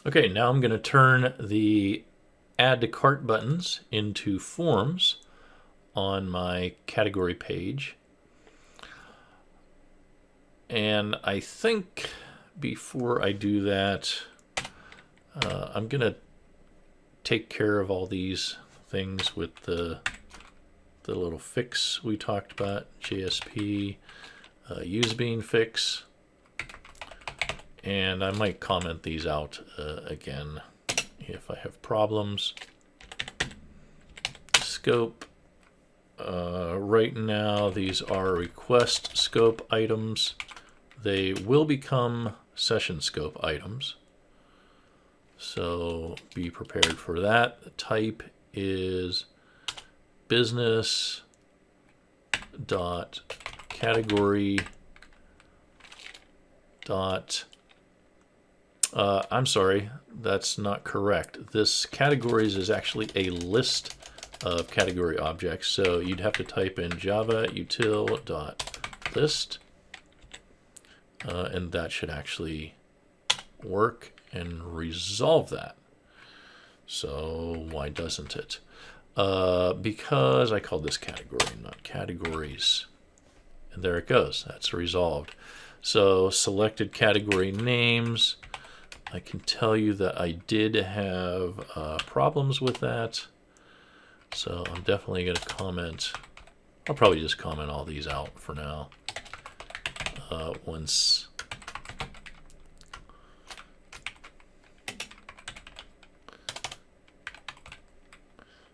Okay, now I'm going to turn the add to cart buttons into forms on my category page. And I think before I do that, I'm going to take care of all these things with the little fix we talked about, JSP, usebean fix. And I might comment these out again if I have problems. Scope. Right now, these are request scope items. They will become session scope items. So be prepared for that. The type is business dot category dot I'm sorry, that's not correct. This categories is actually a list of category objects, so you'd have to type in java util dot list, and that should actually work and resolve that. So why doesn't it? Because I called this category, not categories. And there it goes. That's resolved. So selected category names. I can tell you that I did have problems with that. So I'm definitely going to comment. I'll probably just comment all these out for now. Once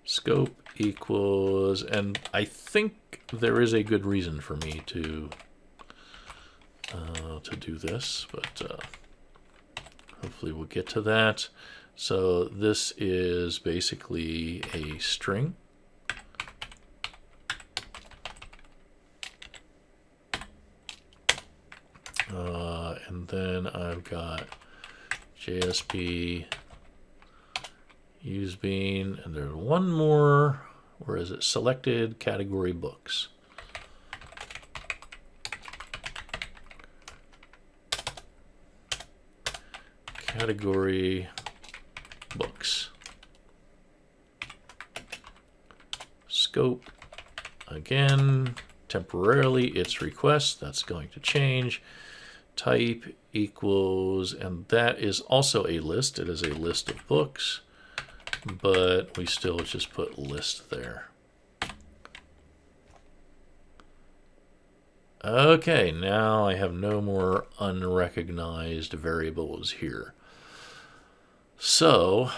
scope equals, and I think there is a good reason for me to do this, but hopefully we'll get to that. So this is basically a string. And then I've got JSP usebean, and there's one more. Where is it? Selected category books. Category books. Scope, again, temporarily it's request. That's going to change. Type equals, and that is also a list. It is a list of books, but we still just put list there. Okay, now I have no more unrecognized variables here. So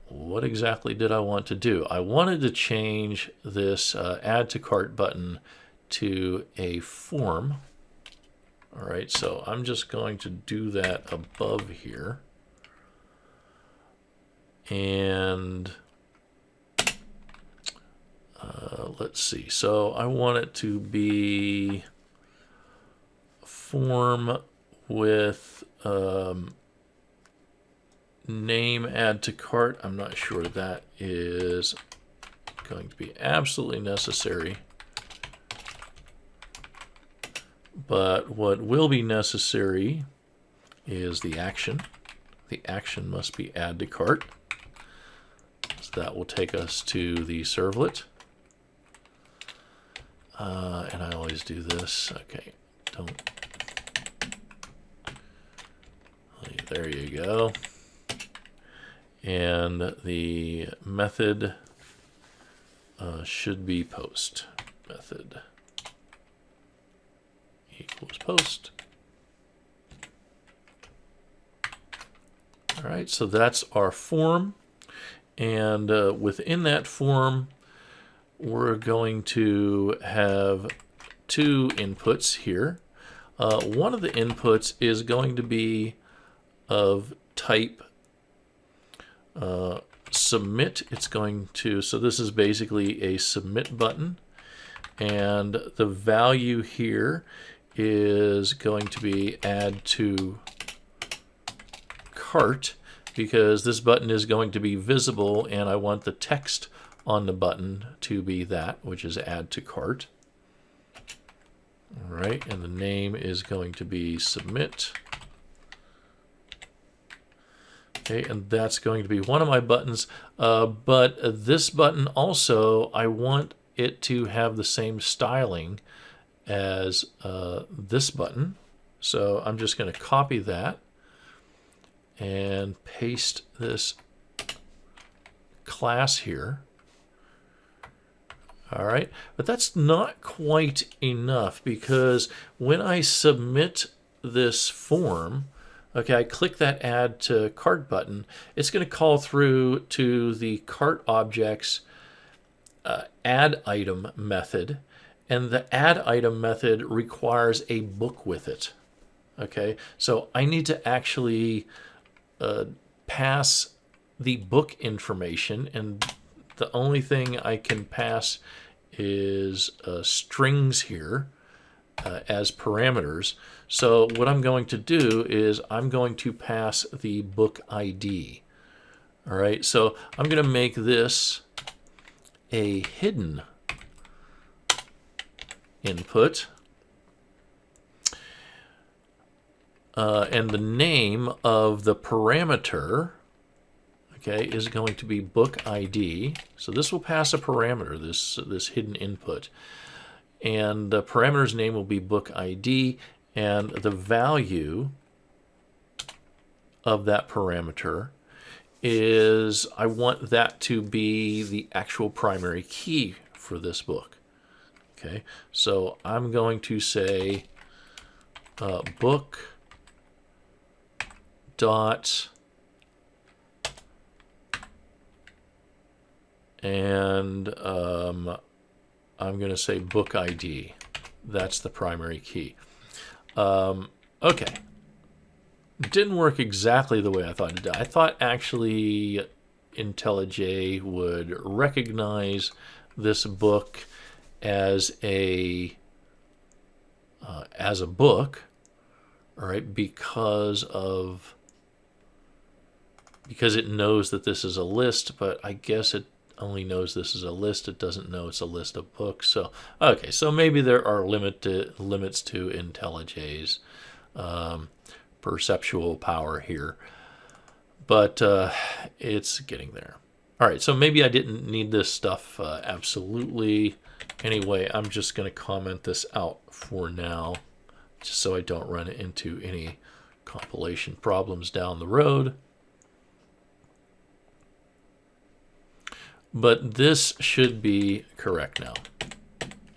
what exactly did I want to do? I wanted to change this add to cart button to a form. All right, so I'm just going to do that above here. And let's see. So I want it to be form with name add to cart. I'm not sure that is going to be absolutely necessary. But what will be necessary is the action. The action must be add to cart. So that will take us to the servlet. And I always do this. Okay, don't. There you go. And the method should be post. Method equals post. All right, so that's our form. And within that form, we're going to have two inputs here. One of the inputs is going to be of type submit. It's going to, so this is basically a submit button. And the value here is going to be add to cart, because this button is going to be visible and I want the text on the button to be that, which is add to cart. All right, and the name is going to be submit. Okay, and that's going to be one of my buttons. But this button also, I want it to have the same styling as this button. So I'm just going to copy that and paste this class here. All right, but that's not quite enough, because when I submit this form, okay, I click that Add to Cart button, it's going to call through to the cart object's add item method, and the add item method requires a book with it. Okay, so I need to actually pass the book information, and the only thing I can pass is strings here as parameters. So what I'm going to do is I'm going to pass the book ID. All right, so I'm going to make this a hidden input. And the name of the parameter, okay, is going to be book ID. So this will pass a parameter, this hidden input. And the parameter's name will be book ID, and the value of that parameter is, I want that to be the actual primary key for this book. Okay, so I'm going to say book dot and I'm going to say book ID. That's the primary key. Okay. Didn't work exactly the way I thought it did. I thought actually IntelliJ would recognize this book as a book, all right, because it knows that this is a list, but I guess it only knows this is a list. It doesn't know it's a list of books. So, okay, so maybe there are limits to IntelliJ's perceptual power here, but it's getting there. All right, so maybe I didn't need this stuff absolutely. Anyway, I'm just going to comment this out for now, just so I don't run into any compilation problems down the road. But this should be correct now.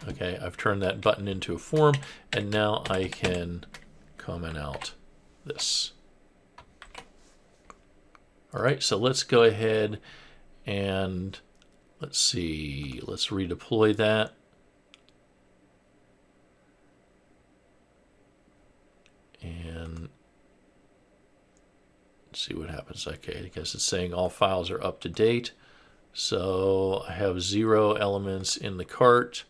Okay, I've turned that button into a form, and now I can comment out this. All right, so let's go ahead and let's see, let's redeploy that. And see what happens. Okay, I guess it's saying all files are up to date. So I have 0 elements in the cart.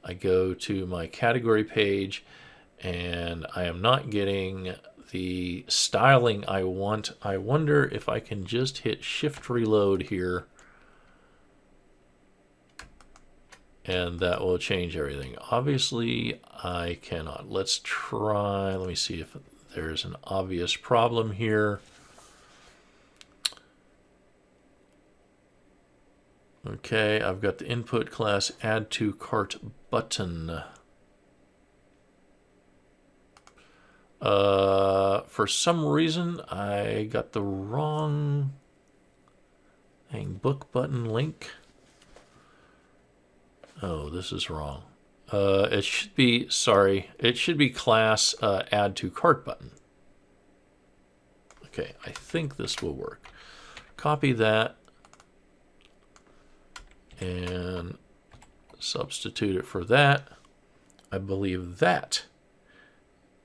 I go to my category page, and I am not getting the styling I want. I wonder if I can just hit Shift Reload here, and that will change everything. Obviously, I cannot. Let's try. Let me see if there's an obvious problem here. Okay, I've got the input class add to cart button. For some reason, I got the wrong book button link. Oh, this is wrong. It should be, sorry, it should be class add to cart button. Okay, I think this will work. Copy that and substitute it for that. I believe that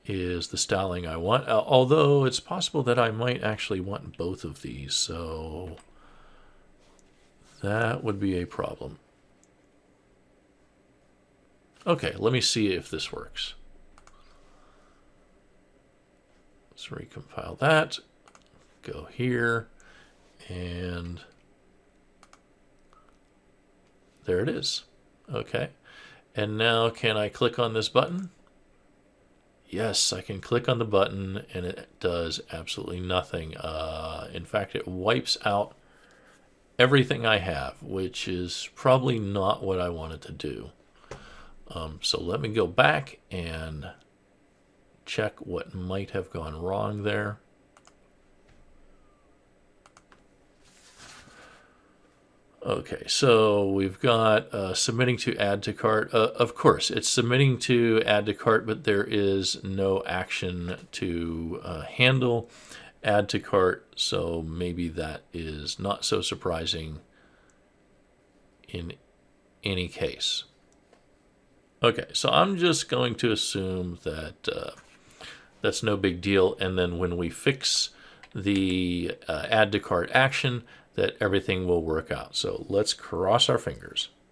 is the styling I want, although it's possible that I might actually want both of these, so that would be a problem. Okay, let me see if this works. Let's recompile that, go here, and there it is. Okay, and now can I click on this button? Yes, I can click on the button and it does absolutely nothing. In fact, it wipes out everything I have, which is probably not what I wanted to do. So let me go back and check what might have gone wrong there. Okay, so we've got submitting to add to cart. Of course, it's submitting to add to cart, but there is no action to handle add to cart, so maybe that is not so surprising in any case. Okay, so I'm just going to assume that that's no big deal, and then when we fix the add to cart action, that everything will work out. So let's cross our fingers.